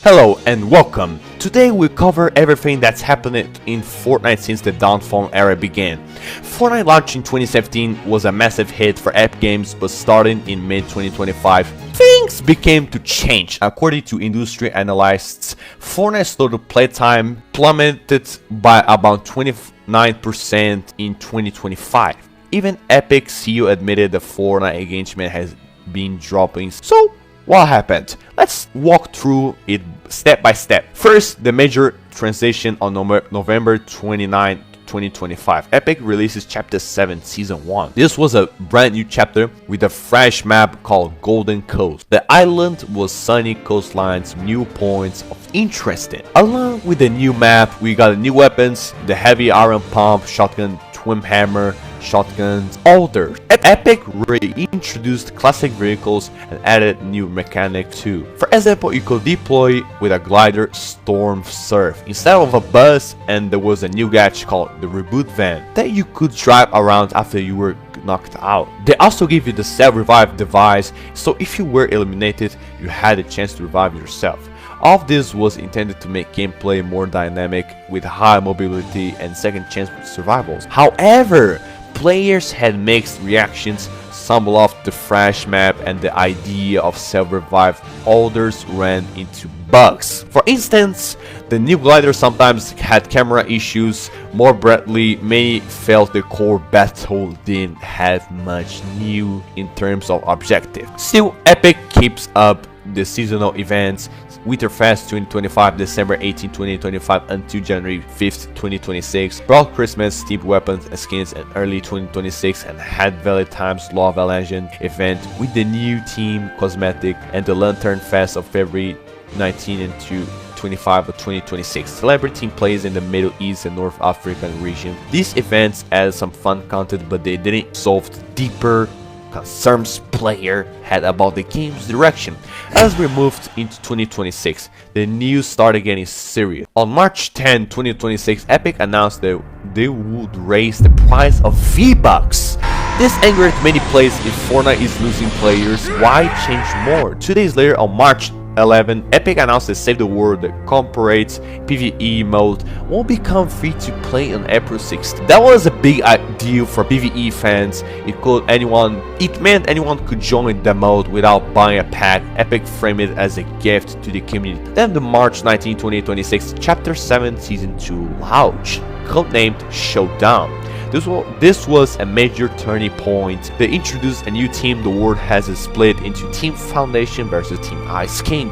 Hello and welcome. Today we cover everything that's happened in Fortnite since the downfall era began. Fortnite launched in 2017 was a massive hit for Epic Games, but starting in mid-2025, things began to change. According to industry analysts, Fortnite's total playtime plummeted by about 29% in 2025. Even Epic CEO admitted the Fortnite engagement has been dropping. So what happened? Let's walk through it step by step. First, the major transition on November 29, 2025. Epic releases Chapter 7 Season 1. This was a brand new chapter with a fresh map called Golden Coast. The island was sunny coastlines, new points of interest. Along with the new map, we got new weapons, the heavy iron pump, shotgun, twin hammer, shotguns, others. Epic reintroduced classic vehicles and added new mechanics too. For example, you could deploy with a glider Storm Surf instead of a bus, and there was a new gadget called the Reboot Van that you could drive around after you were knocked out. They also give you the self-revive device, so if you were eliminated, you had a chance to revive yourself. All of this was intended to make gameplay more dynamic with high mobility and second chance survivals. However, players had mixed reactions. Some loved the fresh map and the idea of self-revive, others ran into bugs. For instance, the new glider sometimes had camera issues. More broadly, many felt the core battle didn't have much new in terms of objective. Still, Epic keeps up the seasonal events. Winterfest 2025, December 18, 2025 until January 5th, 2026. Brought Christmas themed weapons and skins in early 2026 and had Valley Times Law of a Legend event with the new team cosmetic and the Lantern Fest of February 19 into 25 of 2026. Celebrity team plays in the Middle East and North African region. These events added some fun content, but they didn't solve the deeper concerns player had about the game's direction. As we moved into 2026, the news started getting serious. On March 10, 2026, Epic announced that they would raise the price of Vbucks. This angered many players. If Fortnite is losing players, why change more? 2 days later, on March 11, Epic announced that Save the World, the corporate PvE mode, won't become free to play on April 6th. That was a big deal for PvE fans. It meant anyone could join the mode without buying a pack. Epic framed it as a gift to the community. Then the March 19, 2026, Chapter 7 Season 2 launched, codenamed Showdown. This was a major turning point. They introduced a new team. The world has a split into Team Foundation versus Team Ice King.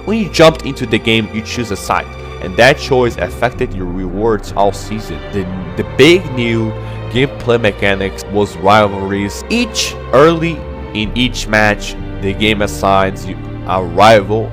When you jumped into the game, you choose a side, and that choice affected your rewards all season. The big new gameplay mechanics was rivalries. Early in each match, the game assigns you a rival,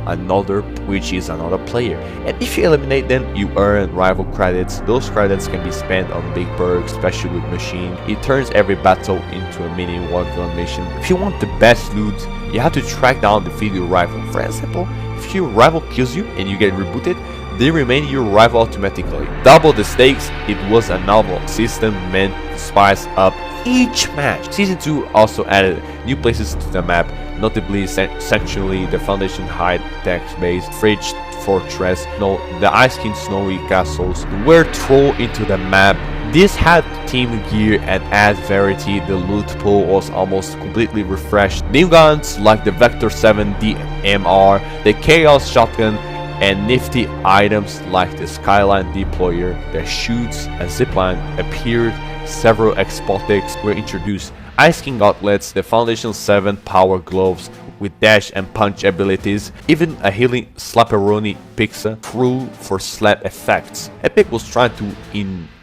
which is another player, and if you eliminate them, you earn rival credits. Those credits can be spent on big perks, especially with machine. It turns every battle into a mini walkthrough mission. If you want the best loot, you have to track down the defeat your rival. For example, if your rival kills you and you get rebooted, they remain your rival automatically. Double the stakes. It was a novel system meant to spice up each match. Season 2 also added new places to the map, notably Sanctuary, the Foundation high-tech base, Fridge Fortress, the Ice King snowy castles were thrown into the map. This had team gear and add variety. The loot pool was almost completely refreshed. New guns like the Vector 7 DMR, the Chaos Shotgun, and nifty items like the Skyline Deployer that shoots a zipline appeared. Several exotics were introduced. Ice King gauntlets, the Foundation 7 power gloves with dash and punch abilities, even a healing Slapperoni pizza through for slap effects. Epic was trying to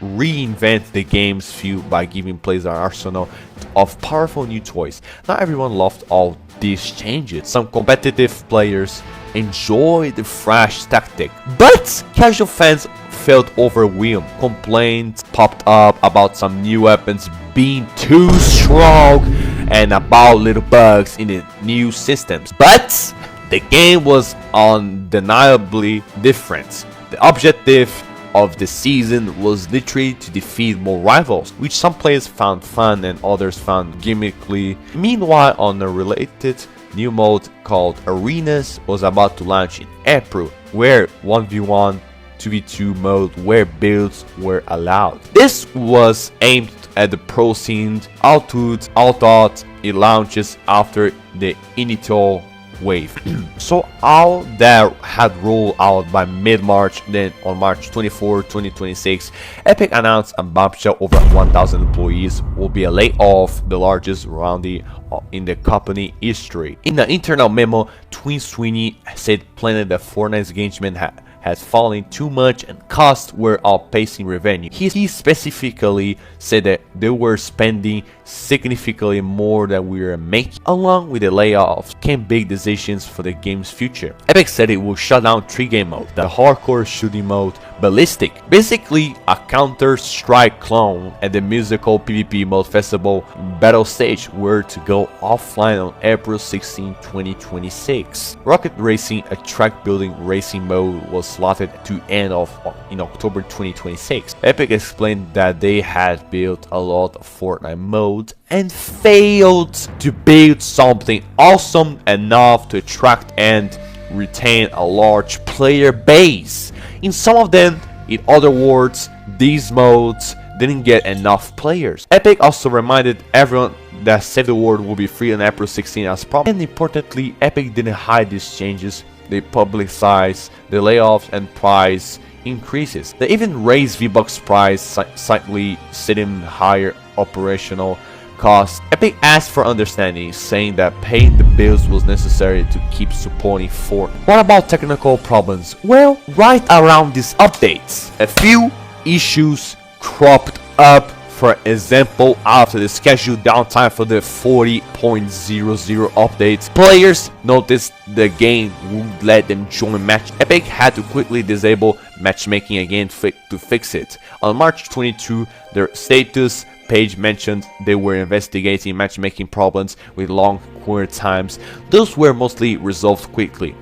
reinvent the game's feel by giving players an arsenal of powerful new toys. Not everyone loved all these changes. Some competitive players enjoyed the fresh tactic, but casual fans felt overwhelmed. Complaints popped up about some new weapons being too strong and about little bugs in the new systems. But the game was undeniably different. The objective of the season was literally to defeat more rivals, which some players found fun and others found gimmickly. Meanwhile, on a related new mode called Arenas was about to launch in April. where 1v1, 2v2 mode where builds were allowed. This was aimed at the pro scene, although it launches after the initial wave. So all that had rolled out by mid-March. Then on March 24, 2026, Epic announced a bombshell: over 1,000 employees will be laid off, the largest round in the company history. In the internal memo, Twin Sweeney said plainly that Fortnite's engagement has fallen too much and costs were outpacing revenue. He specifically said that they were spending significantly more than we were making. Along with the layoffs came big decisions for the game's future. Epic said it will shut down 3 game modes: the hardcore shooting mode, Ballistic, basically a Counter-Strike clone, and the musical PvP mode Festival Battle Stage were to go offline on April 16, 2026. Rocket Racing, a track building racing mode, was slotted to end off in October 2026. Epic explained that they had built a lot of Fortnite modes and failed to build something awesome enough to attract and retain a large player base. In some of them, in other words, these modes didn't get enough players. Epic also reminded everyone that Save the World will be free on April 16 as promised. And importantly, Epic didn't hide these changes. They publicized the layoffs and price increases. They even raised Vbucks price, slightly citing higher operational costs. Epic asked for understanding, saying that paying the bills was necessary to keep supporting Fortnite. What about technical problems? Well, right around these updates, a few issues cropped up. For example, after the scheduled downtime for the 40.00 updates, players noticed the game wouldn't let them join match. Epic had to quickly disable matchmaking again to fix it. On March 22, their status page mentioned they were investigating matchmaking problems with long queue times. Those were mostly resolved quickly.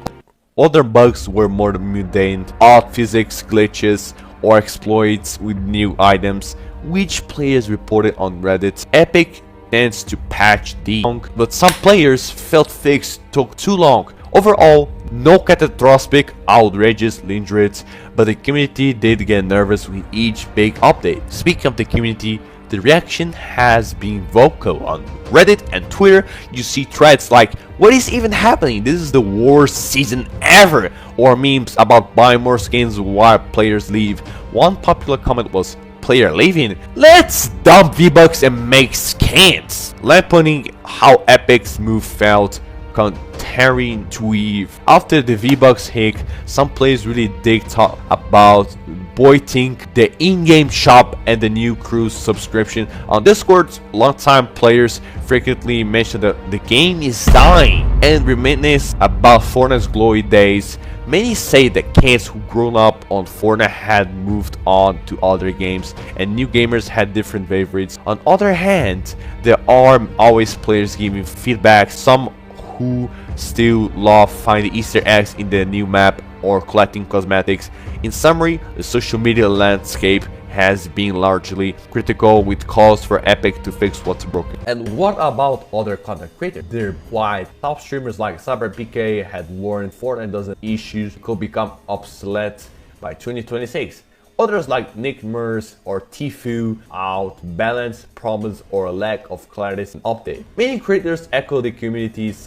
Other bugs were more mundane, odd physics glitches, or exploits with new items, which players reported on Reddit. Epic tends to patch these, but some players felt fix took too long. Overall, no catastrophic outrageous injuries, but the community did get nervous with each big update. Speaking of the community, the reaction has been vocal. On Reddit and Twitter, you see threads like, "What is even happening? This is the worst season ever," or memes about buying more skins while players leave. One popular comment was, "Player leaving? Let's dump Vbucks and make skins," lamponing how Epic's move felt counterintuitive. After the Vbucks hit, some players really did talk about boycotting the in-game shop and the new cruise subscription. On Discord, longtime players frequently mention that the game is dying and reminisce about Fortnite's glory days. Many say that kids who grown up on Fortnite had moved on to other games and new gamers had different favorites. On the other hand, there are always players giving feedback, some who still love finding Easter eggs in the new map or collecting cosmetics. In summary, the social media landscape has been largely critical, with calls for Epic to fix what's broken. And what about other content creators? They're quiet. Top streamers like CyberPK had warned Fortnite dozen issues could become obsolete by 2026. Others like Nick Mers or Tfue out balance problems or lack of clarity in update. Many creators echo the community's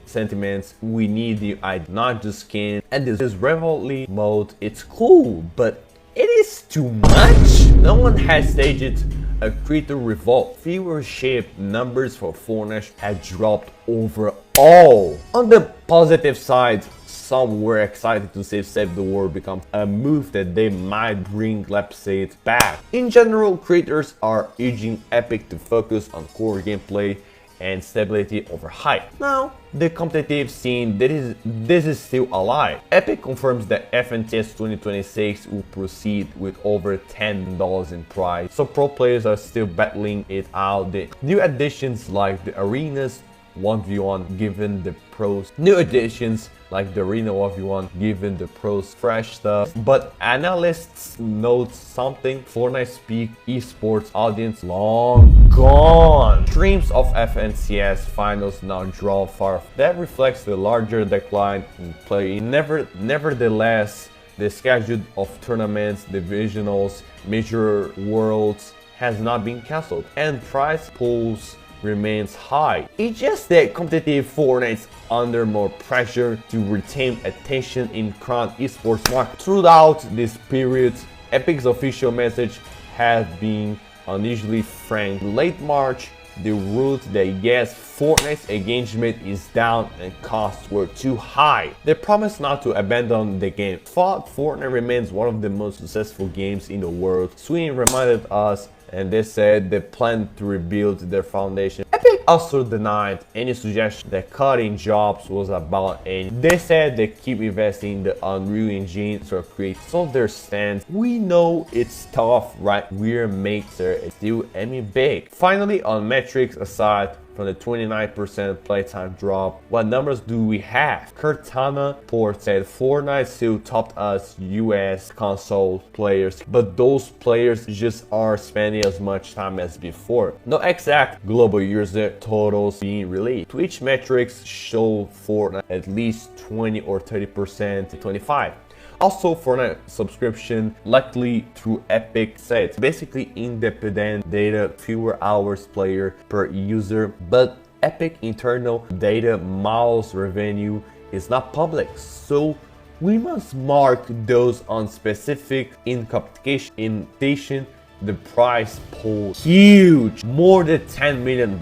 sentiments. We need the idea, not just skin. And this rivalry mode, it's cool, but it is too much. No one has staged a creator revolt. Viewership numbers for Fortnite had dropped overall. On the positive side, some were excited to see Save the World become a move that they might bring Lapsade back. In general, creators are urging Epic to focus on core gameplay and stability over hype. Now, the competitive scene, this is still alive. Epic confirms that FNTS 2026 will proceed with over $10 in prize, so pro players are still battling it out. The new additions like the arenas 1v1 given the pros. New additions like the arena of one, giving the pros fresh stuff. But analysts note something: Fortnite's peak esports audience long gone. Streams of FNCS finals now draw far. That reflects the larger decline in play. Nevertheless, the schedule of tournaments, divisionals, major worlds has not been cancelled, and prize pools remains high. It's just that competitive Fortnite's under more pressure to retain attention in current esports market. Throughout this period, Epic's official message has been unusually frank. In late March, they wrote that yes, Fortnite's engagement is down and costs were too high. They promised not to abandon the game. Fortnite remains one of the most successful games in the world. Sweden reminded us, and they said they plan to rebuild their foundation. Epic also denied any suggestion that cutting jobs was about any. They said they keep investing in the Unreal Engine to create some of their stands. We know it's tough, right? We're maker, it's still aiming big. Finally, on metrics aside from the 29% playtime drop, what numbers do we have? Cortana Port said Fortnite still topped us US console players, but those players just are spending as much time as before. No exact global user totals being released. Twitch metrics show Fortnite at least 20 or 30% to 25. Also, Fortnite subscription likely through Epic sets, basically independent data, fewer hours player per user, but Epic internal data miles revenue is not public, so we must mark those on specific in competition. In addition, the prize pool huge, more than $10 million.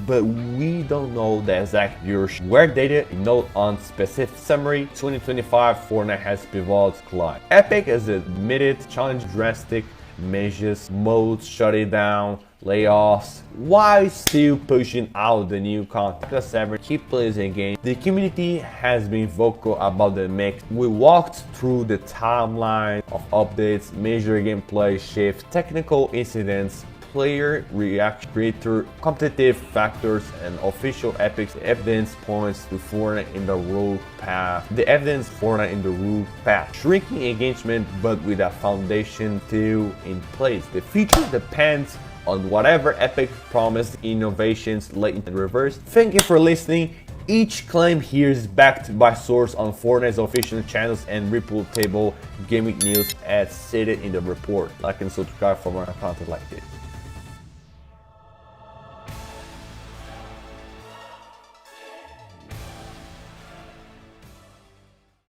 But we don't know the exact viewership. Where data note on specific summary, 2025 Fortnite has pivoted climb. Epic has admitted challenge drastic measures, modes shutting down, layoffs, while still pushing out the new content. Several key players in game. The community has been vocal about the mix. We walked through the timeline of updates, major gameplay shift, technical incidents, player reaction, creator, competitive factors, and official Epic's evidence points to Fortnite in the road path. The evidence Fortnite in the road path. Shrinking engagement, but with a foundation still in place. The future depends on whatever Epic promised innovations late in reverse. Thank you for listening. Each claim here is backed by source on Fortnite's official channels and reputable gaming news as stated in the report. Like and subscribe for more content like this.